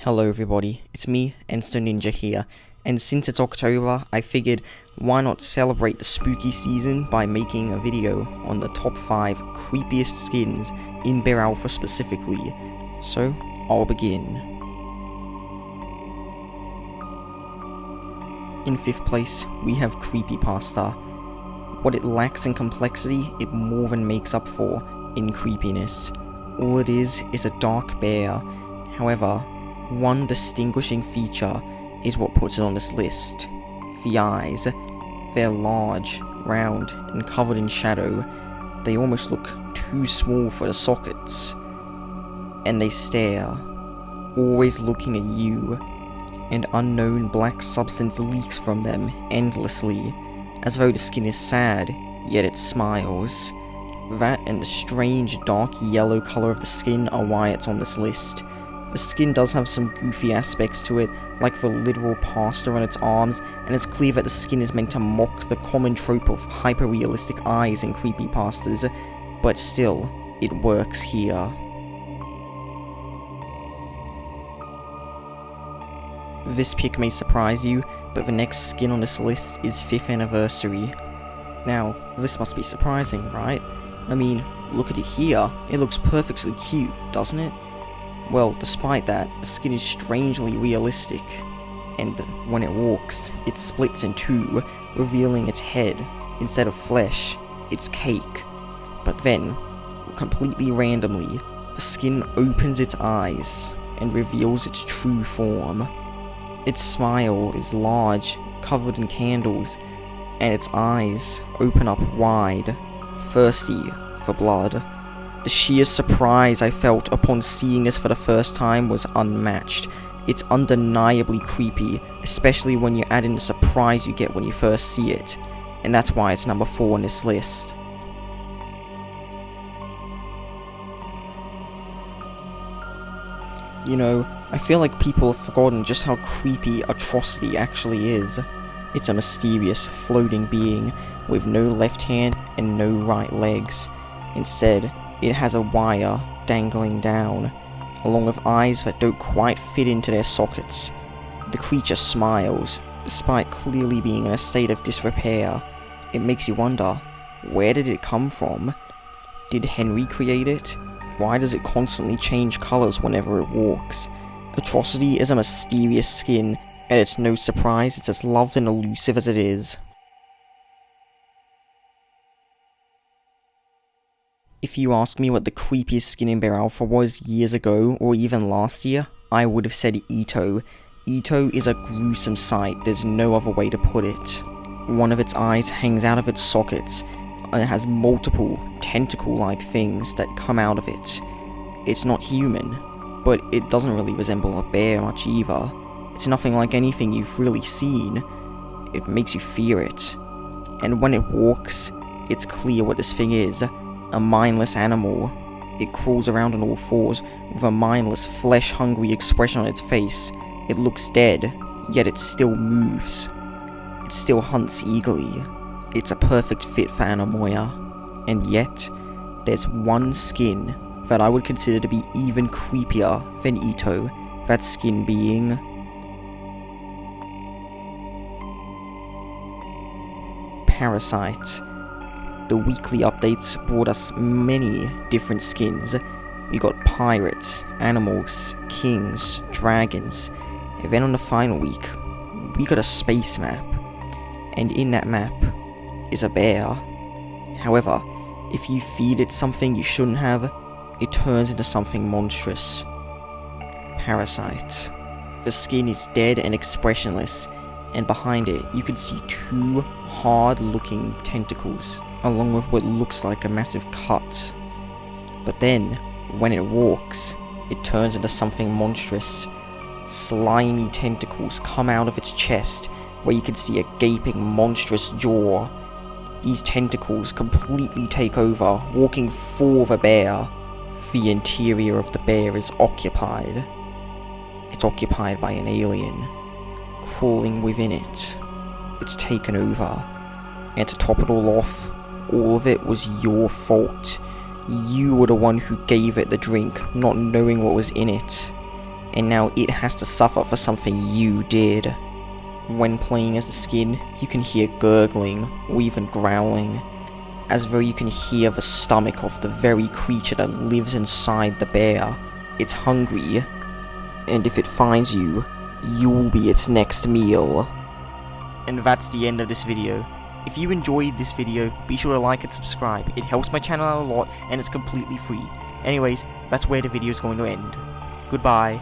Hello everybody, it's me, Ensto Ninja here, and since it's October, I figured why not celebrate the spooky season by making a video on the top 5 creepiest skins in Bear Alpha specifically. So, I'll begin. In 5th place, we have Creepypasta. What it lacks in complexity, it more than makes up for in creepiness. All it is a dark bear. However, one distinguishing feature is what puts it on this list. The eyes. They're large, round, and covered in shadow. They almost look too small for the sockets. And they stare, always looking at you. An unknown black substance leaks from them endlessly, as though the skin is sad, yet it smiles. That and the strange dark yellow colour of the skin are why it's on this list. The skin does have some goofy aspects to it, like the literal pasta on its arms, and it's clear that the skin is meant to mock the common trope of hyper-realistic eyes in creepypastas, but still, it works here. This pick may surprise you, but the next skin on this list is 5th Anniversary. Now, this must be surprising, right? I mean, look at it here, it looks perfectly cute, doesn't it? Well, despite that, the skin is strangely realistic, and when it walks, it splits in two, revealing its head. Instead of flesh, it's cake. But then, completely randomly, the skin opens its eyes and reveals its true form. Its smile is large, covered in candles, and its eyes open up wide, thirsty for blood. The sheer surprise I felt upon seeing this for the first time was unmatched. It's undeniably creepy, especially when you add in the surprise you get when you first see it, and that's why it's number 4 on this list. You know, I feel like people have forgotten just how creepy Atrocity actually is. It's a mysterious, floating being with no left hand and no right legs. Instead, it has a wire dangling down, along with eyes that don't quite fit into their sockets. The creature smiles, despite clearly being in a state of disrepair. It makes you wonder, where did it come from? Did Henry create it? Why does it constantly change colours whenever it walks? Atrocity is a mysterious skin, and it's no surprise it's as loved and elusive as it is. If you ask me what the creepiest skin in Bear Alpha was years ago, or even last year, I would have said Ito. Ito is a gruesome sight, there's no other way to put it. One of its eyes hangs out of its sockets, and it has multiple tentacle-like things that come out of it. It's not human, but it doesn't really resemble a bear much either. It's nothing like anything you've really seen. It makes you fear it. And when it walks, it's clear what this thing is. A mindless animal. It crawls around on all fours with a mindless, flesh-hungry expression on its face. It looks dead, yet it still moves. It still hunts eagerly. It's a perfect fit for Anamoya. And yet, there's one skin that I would consider to be even creepier than Ito. That skin being Parasite. The weekly updates brought us many different skins. We got pirates, animals, kings, dragons, and then on the final week, we got a space map. And in that map is a bear. However, if you feed it something you shouldn't have, it turns into something monstrous. Parasite. The skin is dead and expressionless, and behind it you can see 2 hard-looking tentacles, along with what looks like a massive cut. But then, when it walks, it turns into something monstrous. Slimy tentacles come out of its chest, where you can see a gaping monstrous jaw. These tentacles completely take over, walking for the bear. The interior of the bear is occupied. It's occupied by an alien, crawling within it. It's taken over. And to top it all off, all of it was your fault. You were the one who gave it the drink, not knowing what was in it. and now it has to suffer for something you did. When playing as a skin, you can hear gurgling, or even growling, as though you can hear the stomach of the very creature that lives inside the bear. It's hungry, and if it finds you, you'll be its next meal. And that's the end of this video. If you enjoyed this video, be sure to like and subscribe. It helps my channel out a lot, and it's completely free. Anyways, that's where the video is going to end. Goodbye.